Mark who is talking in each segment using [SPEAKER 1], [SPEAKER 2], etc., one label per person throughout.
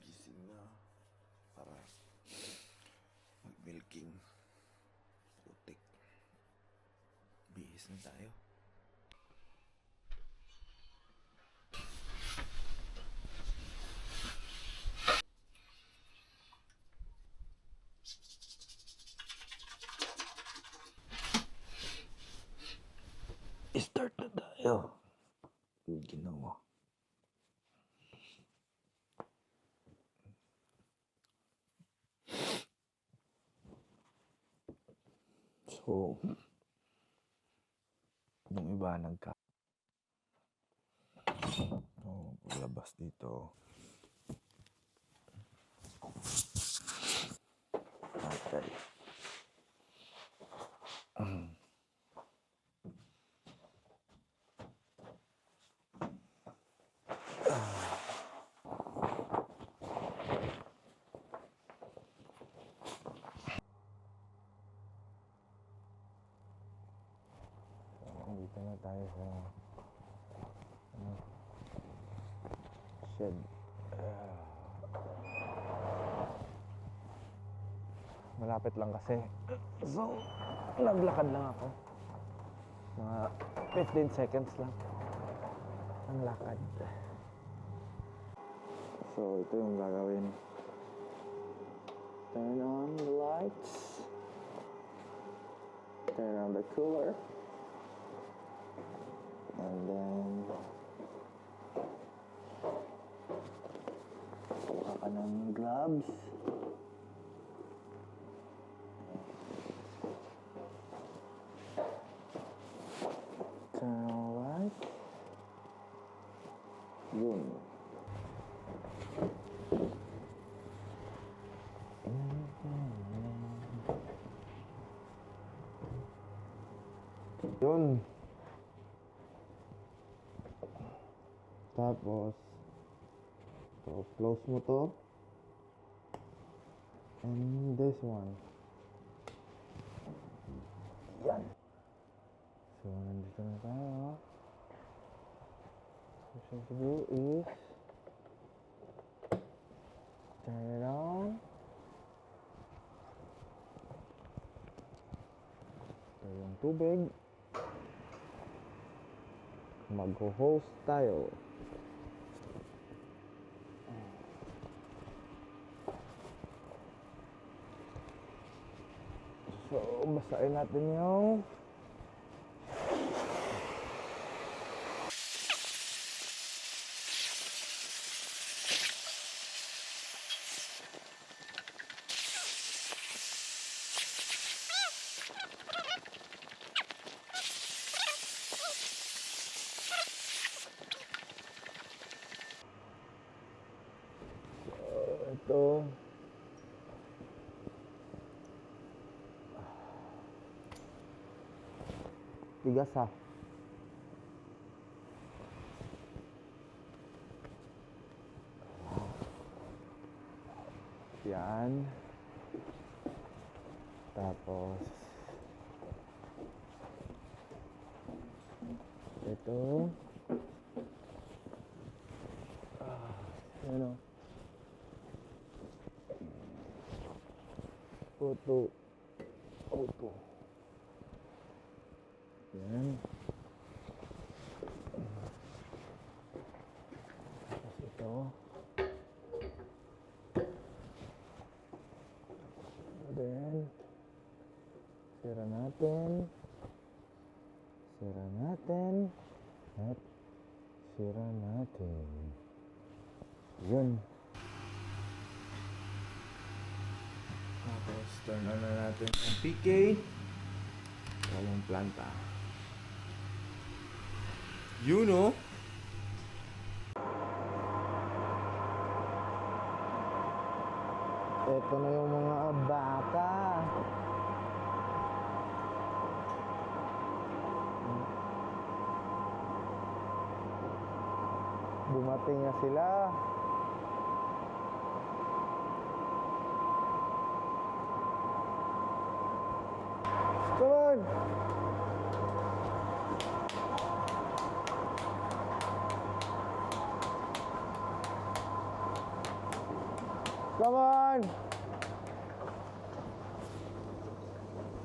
[SPEAKER 1] Gising na para mag-milking. Putik. Bihis na tayo. Start na tayo. Ginawa. So, yung iba paglabas dito. Patay. Dito na tayo sa shed. Malapit lang kasi. So, naglakad lang ako. Mga 15 seconds lang ang lakad. So, ito yung gagawin. Turn on the lights. Turn on the cooler. And then kuha ka ng gloves. Turn on light. Yun. Yun. Tapos, so close mo to. And this one. Yan. So, nandito na tayo. What you have to do is turn it on. Ito yung tubig. Mag-host tayo. So, basahin natin yung ito. Tigas ha. Yan. Tapos ito. Ano? Auto. Yan. Tapos ito. Then, sira natin. At sira natin. Yun. Tapos, turn on na natin ang PK. Walang planta. You know? Ito na yung mga baka. Dumating na sila. Come on!
[SPEAKER 2] Come on!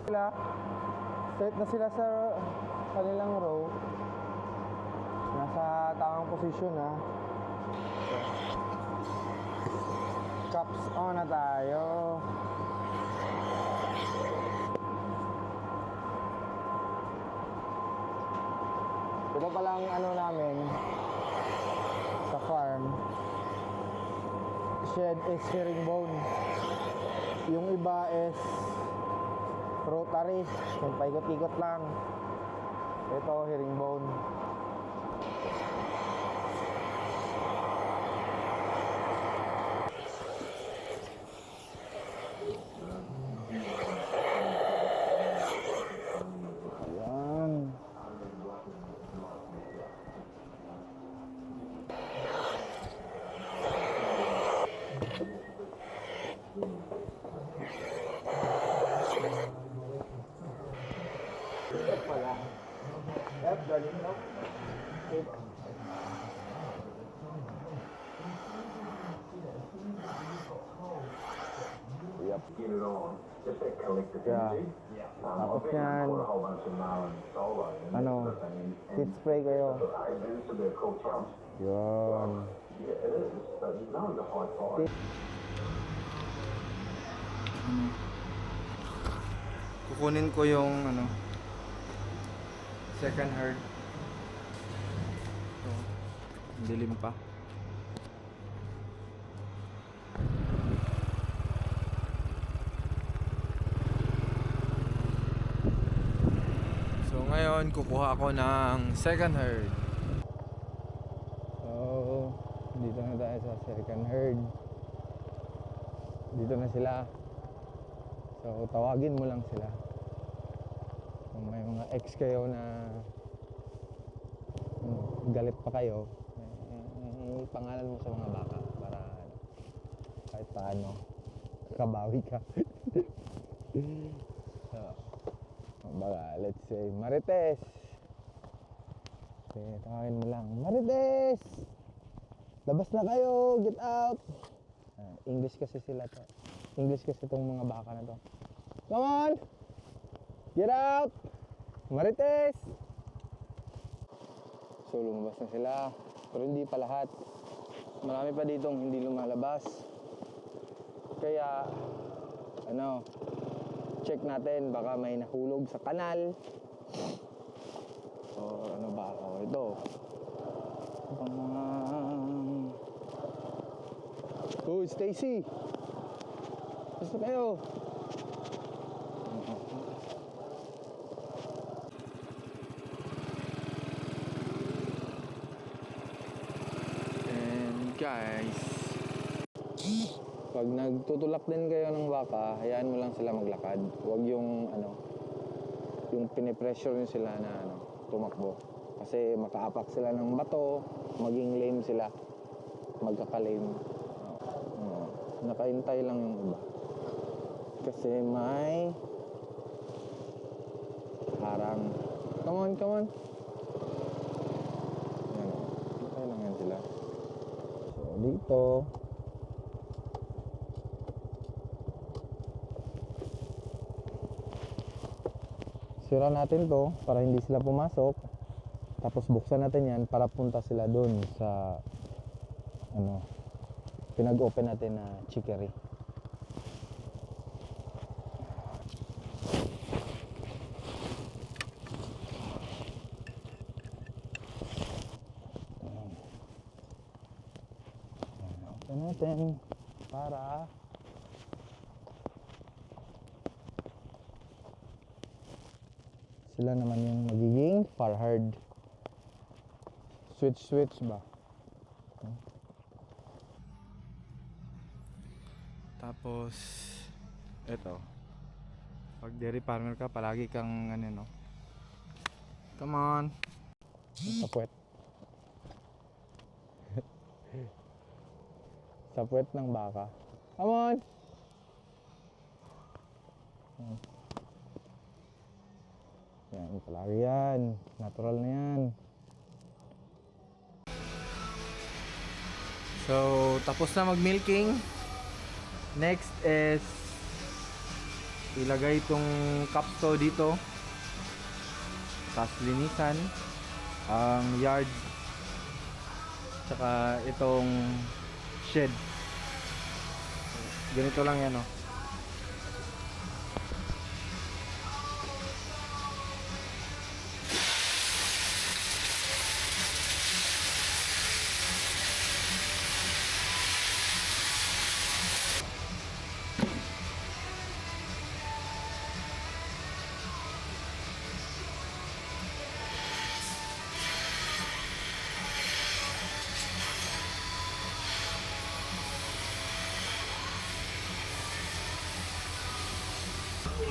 [SPEAKER 2] Sila. Set na sila sa kanilang row. Nasa tamang posisyon ha. Cups on na tayo. Ito palang ano namin sa farm. Shed is herringbone. Yung iba is rotary, yung paikot-ikot lang. Ito herringbone. Ayan. Yep.
[SPEAKER 3] Get it on. Just that collective
[SPEAKER 2] Yeah.
[SPEAKER 3] energy.
[SPEAKER 2] Tapos
[SPEAKER 3] I've been
[SPEAKER 2] yan,
[SPEAKER 3] for a whole bunch of Marlin solo. And
[SPEAKER 2] ano,
[SPEAKER 3] that's the thing.
[SPEAKER 2] heat spray kayo.
[SPEAKER 3] It's a bit of a cool challenge.
[SPEAKER 2] Yun.
[SPEAKER 3] Yeah, it is. But you know the high five.
[SPEAKER 1] Kukunin ko yung ano, second herd. Ito, dilim pa. So ngayon kukuha ako ng second herd.
[SPEAKER 2] So, dito na tayo sa second herd. Dito na sila. So, tawagin mo lang sila. Kung may mga ex kayo na galit pa kayo, pangalan mo sa mga baka para kahit paano kabawi ka. So, baga, let's say Marites. Okay, tawagin mo lang, Marites! Labas na kayo! Get out! English kasi sila to. English kasi itong mga baka na to. Come on! Get out! Marites! So lumabas na sila. Pero hindi pa lahat. Marami pa ditong hindi lumalabas. Kaya, ano, check natin. Baka may nahulog sa kanal. O ano ba? O ito. Pang mga... Oh, Stacy! Basta kayo!
[SPEAKER 1] And guys,
[SPEAKER 2] Pag nagtutulak din kayo ng baka, hayaan mo lang sila maglakad. Huwag yung ano, yung pinipressure nyo sila na ano, tumakbo. Kasi makaapak sila ng bato, maging lame sila. Magkaka-lame. Nakaintay lang yung iba. Kasi may harang. Come on, come on. Yan o. Okay lang yan sila. So, dito. Sira natin to para hindi sila pumasok. Tapos buksan natin yan para punta sila doon sa ano, pinag-open natin na chicory. Open natin para sila naman yung magiging farhard. Switch ba?
[SPEAKER 1] tapos eto. Pag dairy farmer ka, palagi kang ano no. Come on.
[SPEAKER 2] Sa puwet. Sa puwet ng baka. Come on! Yan, palagi yan. Natural na yan.
[SPEAKER 1] So, tapos na mag-milking. Next is ilagay itong capsto dito. Tapos linisan ang yard. Tsaka itong shed. Ganito lang yan, oh.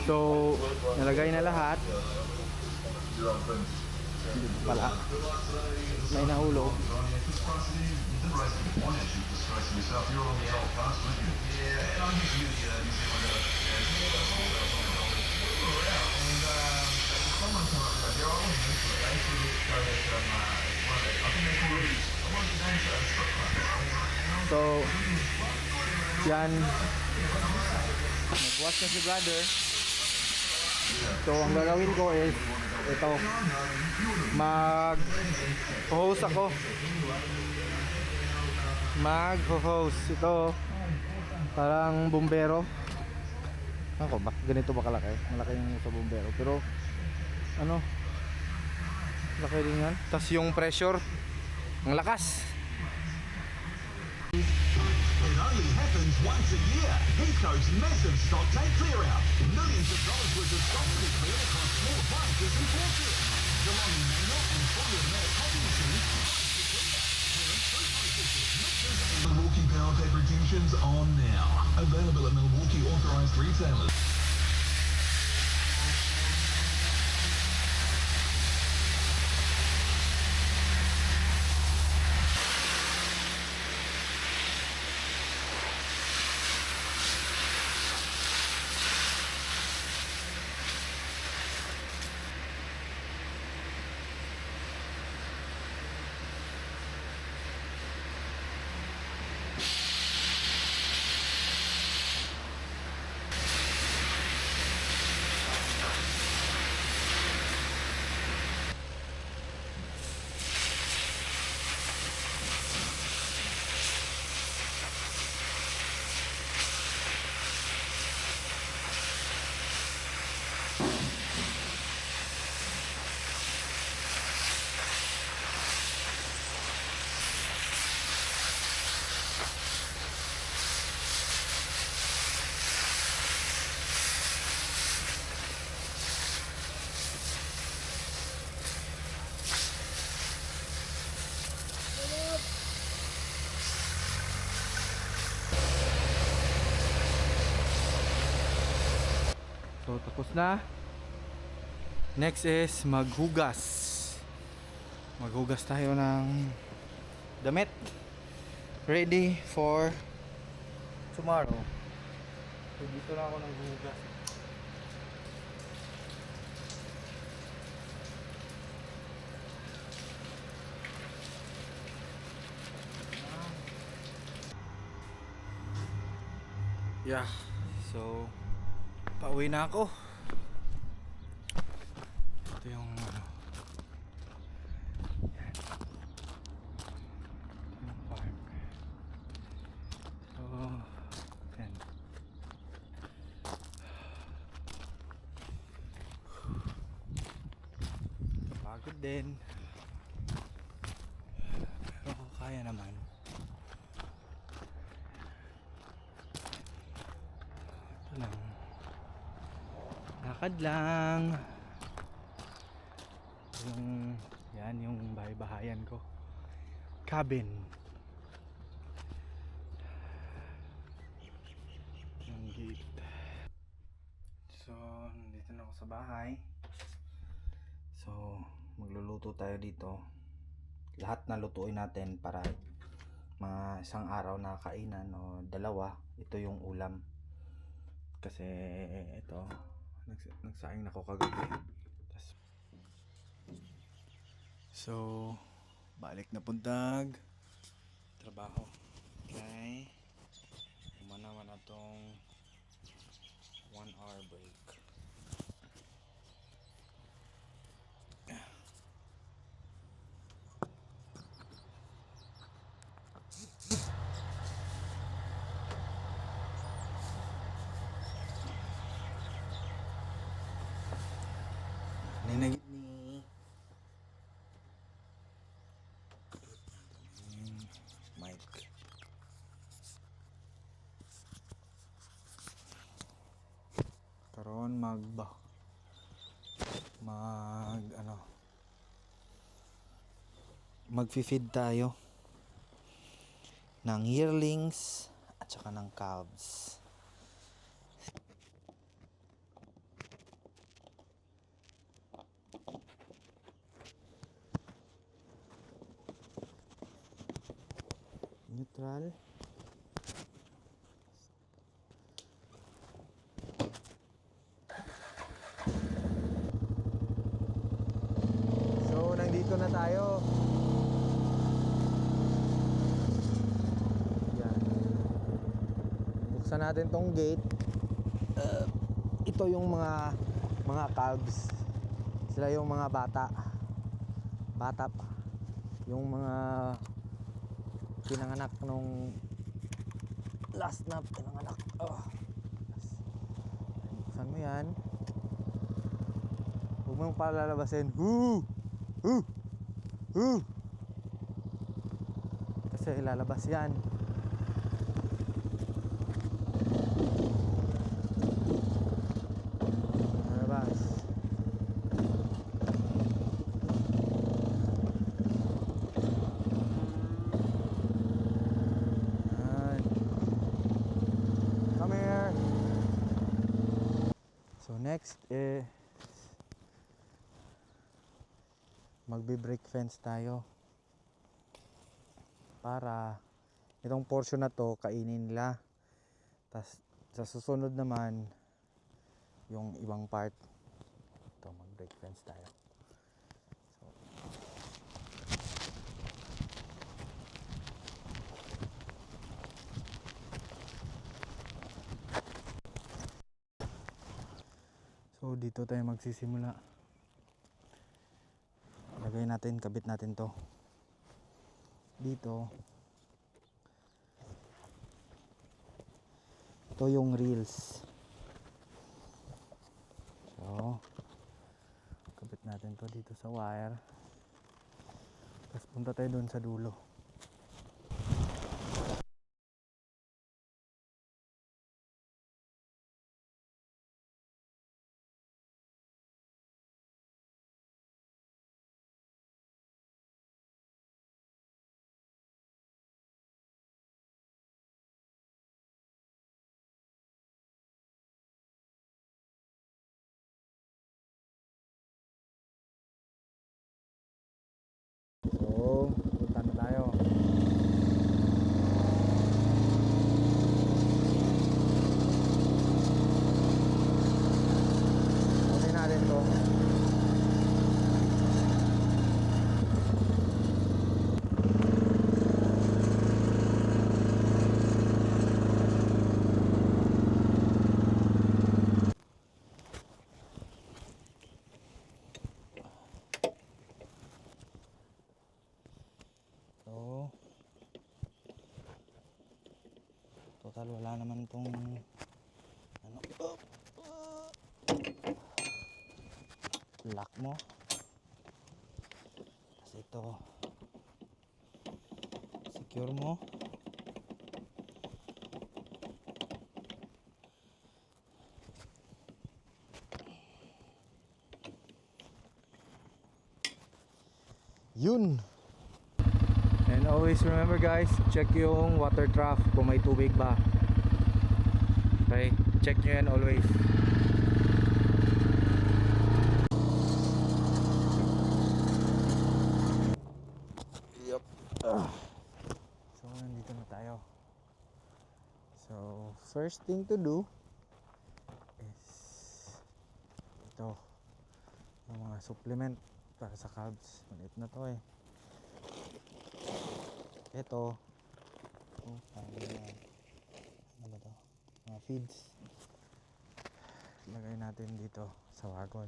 [SPEAKER 1] So, nalagay na lahat. Pala. May nahulog. So, yan. Nag-wash na si brother. So, ang gagawin ko is ito, mag-hose ako. Mag-hose ito, parang bumbero. Ako, ganito ba kalaki? Malaki yung sa bumbero, pero ano, laki din yan. Tapos yung pressure, ang lakas.
[SPEAKER 4] It only happens once a year. Heathcote's massive stock take clear out. Millions of dollars worth of stock to be cleared across small appliances and forklifts. Geelong manual and fully automatic coffee machines. Milwaukee Power Tape retentions on now. Available at Milwaukee authorised retailers.
[SPEAKER 1] So, tapos na. Next is maghugas. Maghugas tayo ng damit. Ready for tomorrow. So, dito na ako naghugas. Yeah. So, pauwi na ako. Ito yung ano. Yan. Ito yung park. So, yan. Pagod din. Pero kaya naman. Ito lang. Lakad lang. Yan yung bahay-bahayan ko. Cabin. Yung gate. So, nandito na ako sa bahay. So, magluluto tayo dito. Lahat na lutuin natin para mga isang araw na kainan o dalawa. Ito yung ulam. Kasi ito, nagsaing na ako kagabi. So, balik na puntag trabaho. Okay. naman atong 1 hour break. Ninagit ni Mike. Karon mag magfi-feed tayo ng yearlings at saka ng calves. Neutral.
[SPEAKER 2] So, nandito na tayo. Yan. Buksan natin tong gate. Ito yung mga calves. Sila yung mga bata. Bata pa. Yung mga pinanganak nung last na pinanganak. Buksan mo yan. Huwag mong palalabasin. Kasi ilalabas yan. Lalabas. Yan. Come here. So next is magbe-break fence tayo para itong portion na to kainin nila, tas sa susunod naman yung ibang part. Ito, mag-break fence tayo. So dito tayo magsisimula. Lagay natin, kabit natin to dito. Ito yung reels. So kabit natin to dito sa wire, tapos punta tayo doon sa dulo. So, punta na tayo. Okay natin to. So, total wala naman tong lock mo. Kasi ito secure mo. Yun. And always remember guys, check yung water trough kung may tubig ba. Okay, check nyo yan always. Yup. So nandito na tayo. So first thing to do is ito, yung mga supplement para sa calves. Maliit na to eh. Ito, ano ba to?
[SPEAKER 1] feeds. Lagay natin dito sa wagon.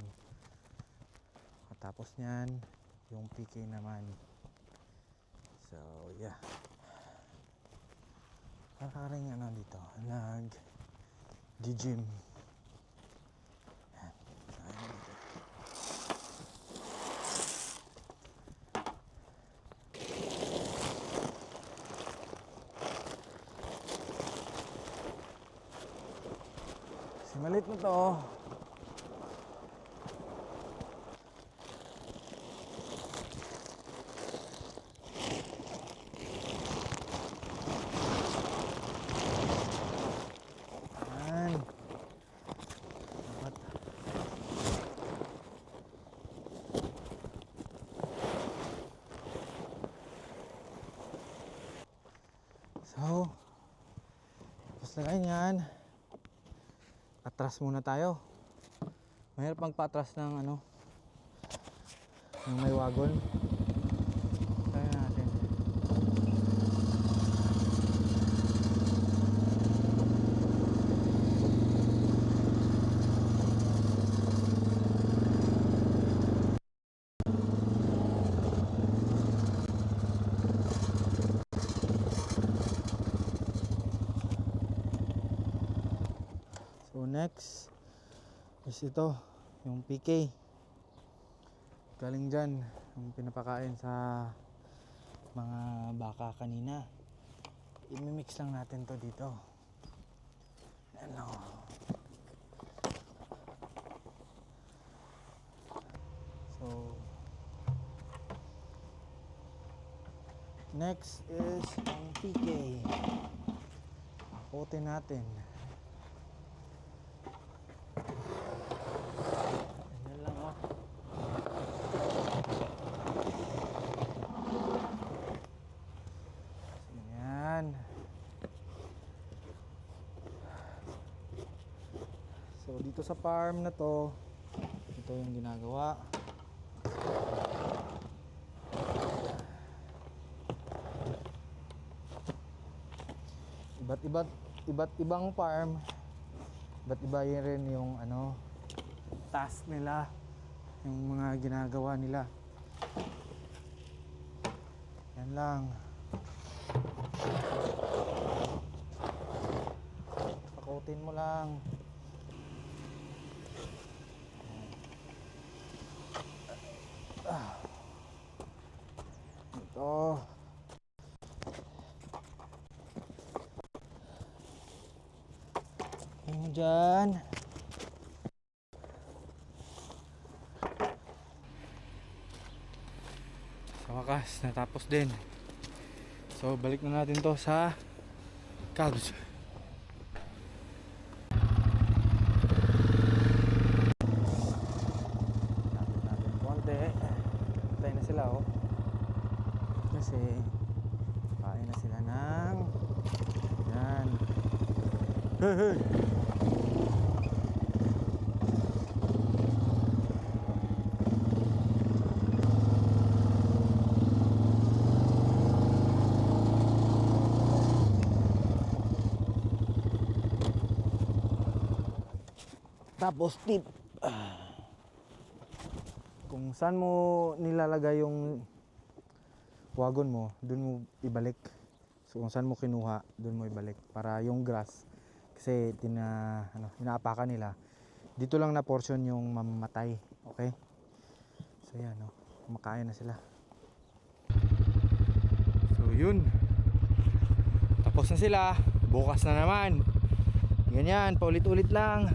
[SPEAKER 1] At tapos nyan, yung PK naman. So, yeah. Parang ano dito, nag-gym. Yan. Ayun dito. Si malit na to. Yan. Dapat. So, tapos na kayo yan. Atras muna tayo. Mahirap magpa-atras ng ano, yung may wagon. Kaya natin. So next is ito, yung PK. Galing dyan, yung pinapakain sa mga baka kanina. I-mix lang natin to dito. Ano. So next is yung PK. Akutin natin. Ganyan lang oh. Ganyan. So dito sa farm na to, ito yung ginagawa. Iba't ibang farm, iba't iba yun rin yung ano, task nila, yung mga ginagawa nila. Yan lang. Pakutin mo lang. Ito. Yung dyan. Sa wakas, natapos din. So, balik na natin to sa Cubs. Lapit natin konti. Patay na sila oh. Kasi, kain na sila ng yan. Hey, hey! Tapos tip, kung saan mo nilalagay yung wagon mo, dun mo ibalik. So kung saan mo kinuha, dun mo ibalik para yung grass, kasi inaapakan nila. Dito lang na portion yung mamamatay, okay? So yan, no? Kumakain na sila. So yun, tapos na sila. Bukas na naman. Ganyan, paulit-ulit lang.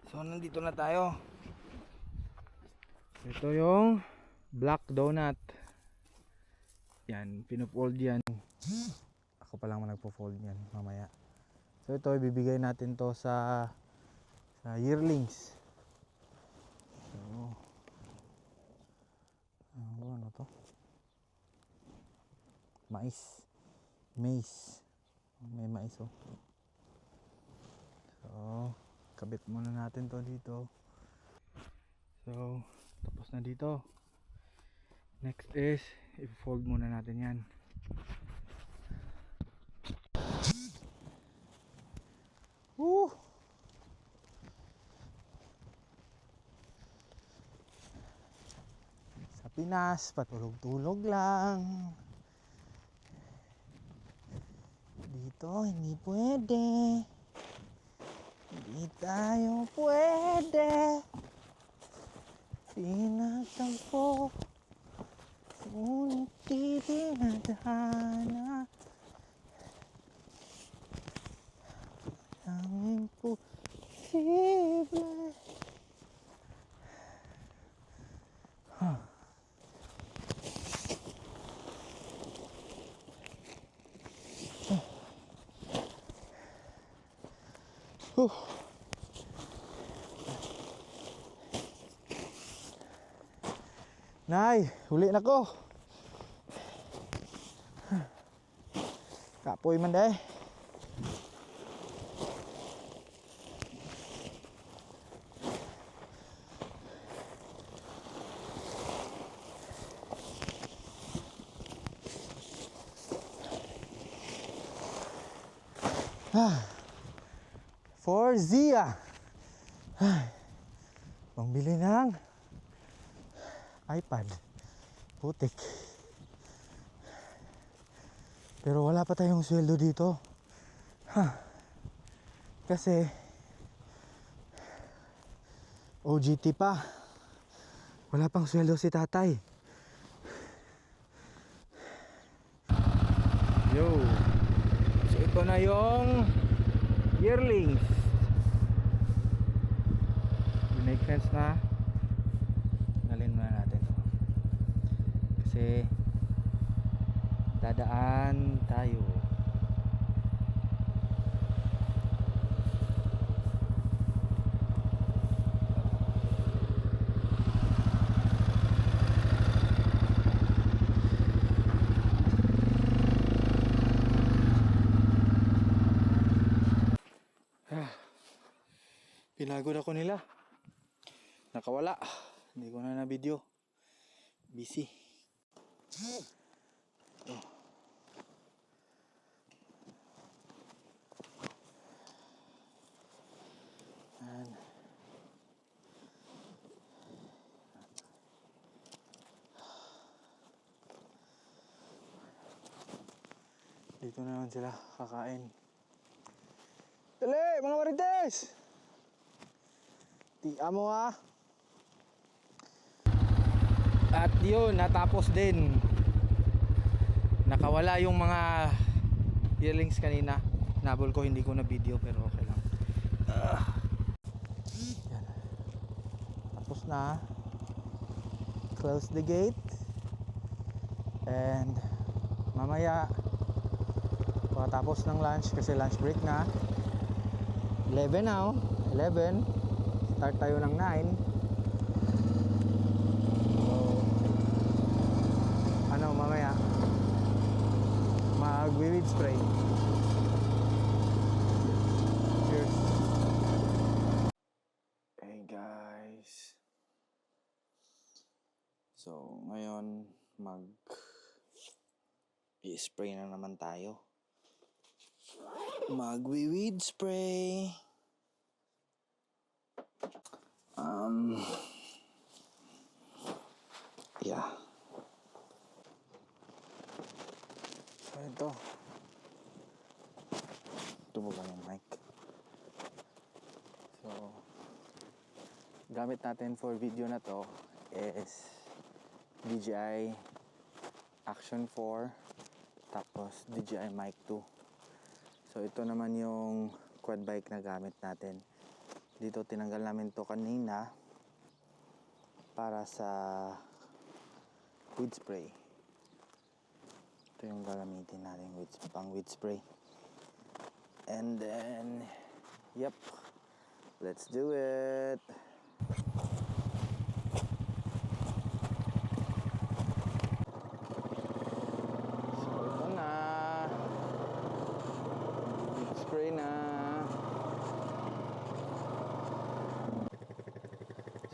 [SPEAKER 1] So nandito na tayo. Ito yung black donut. Yan, pinufold yan. Ako pa lang nagpo-fold yan mamaya. So ito ibibigay natin to sa yearlings. So ano to? Mais. Maize. May mais oh. So kabit muna natin to dito. So Tapos na dito. Next is i-fold muna natin yan. Woo! Sa Pinas, patulog-tulog lang. Dito, hindi pwede. Hindi tayo pwede. Pinagtagpo, ngunit di dinadana. Ang imposible. Nay, huli na ko. Kapoy man day. For Zia. Pangbili ng iPad. Putik. Pero wala pa tayong sweldo dito. Kasi OJT pa. Wala pang sweldo si tatay. Yo. So ito na yung yearlings. Make sense na. Galin muna natin to. Kasi dadaan tayo. Pinagod ako nila. Nakawala. Hindi ko na video. Busy. Ito. And dito na naman sila kakain. Dali, mga marites! Tia mo ha. At yun, natapos din. Nakawala yung mga yearlings kanina. Nabol ko, hindi ko na video pero okay lang. Yan. Tapos na. Close the gate. And mamaya pagkatapos ng lunch, kasi lunch break na, 11 now, 11 start tayo ng 9. So ano, mamaya mag-weed spray. Cheers. Hey guys, so ngayon i-spray na naman tayo. Mag-weed spray. Yeah. So ito. Tubugan yung mic. So gamit natin for video na to is DJI Action 4 tapos DJI Mic 2. So ito naman yung quad bike na gamit natin. Dito tinanggal namin to kanina para sa weed spray. Ito yung gagamitin natin pang weed spray. And then yep, let's do it. So ito na, weed spray na.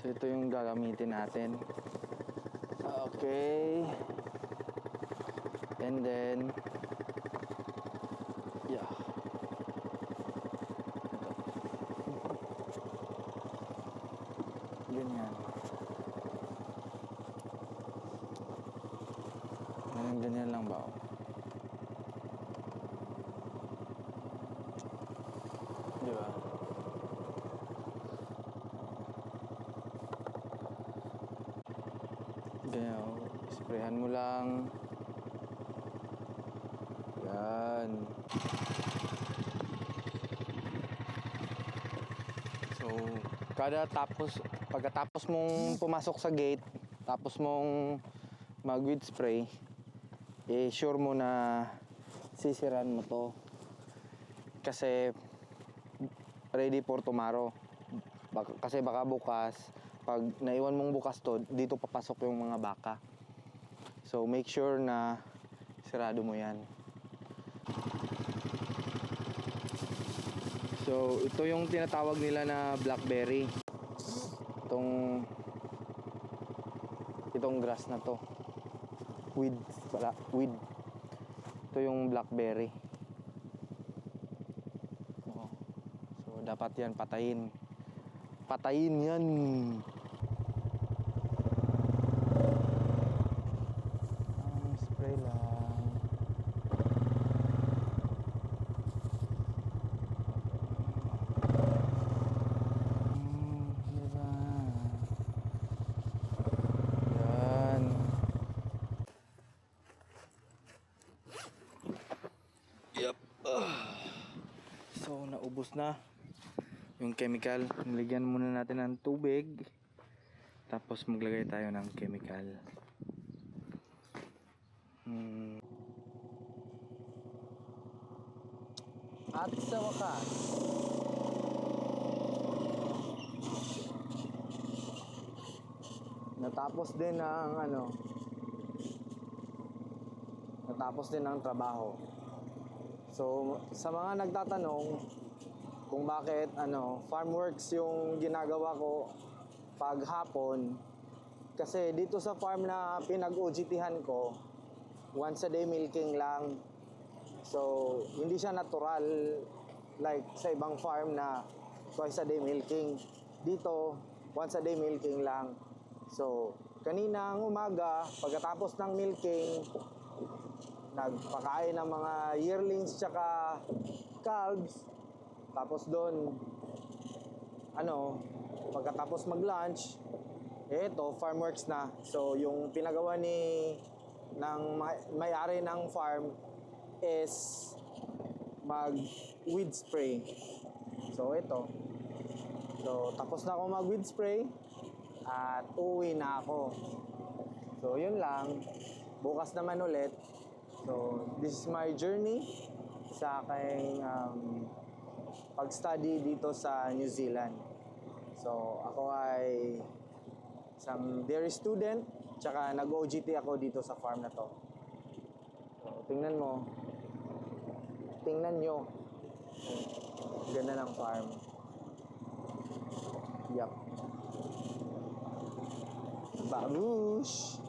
[SPEAKER 2] So ito yung gagamitin natin. Okay. And then yeah. Ito. Ganyan. Ganyan lang ba? Di ba? Ganyan, oh. Sprayhan mo lang. Yan. So, pagkatapos mong pumasok sa gate, tapos mong mag-weed spray, sure mo na sisiran mo to. Kasi ready for tomorrow. Kasi baka bukas, pag naiwan mong bukas to, dito papasok yung mga baka. So make sure na sirado mo yan. So ito yung tinatawag nila na blackberry. Itong grass na to. Weed. Ito yung blackberry. So dapat yan patayin. Patayin yan. Spray lang. Diba? Yan. Yep. So naubos na yung chemical. Nilagyan muna natin ng tubig, tapos maglagay tayo ng chemical. At sa wakas, natapos din ang trabaho. So sa mga nagtatanong kung bakit farm works yung ginagawa ko pag hapon, kasi dito sa farm na pinag-OJT-han ko, once a day milking lang. So hindi siya natural like sa ibang farm na twice a day milking. Dito once a day milking lang. So kaninang umaga, pagkatapos ng milking, nagpakain ng mga yearlings tsaka calves. Tapos doon, pagkatapos mag-lunch, eto, farm works na. So, yung pinagawa ng may-ari ng farm is mag-weed spray. So, ito. So, tapos na ako mag-weed spray at uwi na ako. So, yun lang. Bukas naman ulit. So, this is my journey sa aking pag-study dito sa New Zealand. So, ako ay isang dairy student, tsaka nag-OJT ako dito sa farm na to. So, tingnan nyo. Ganda ng farm. Yup. Babush!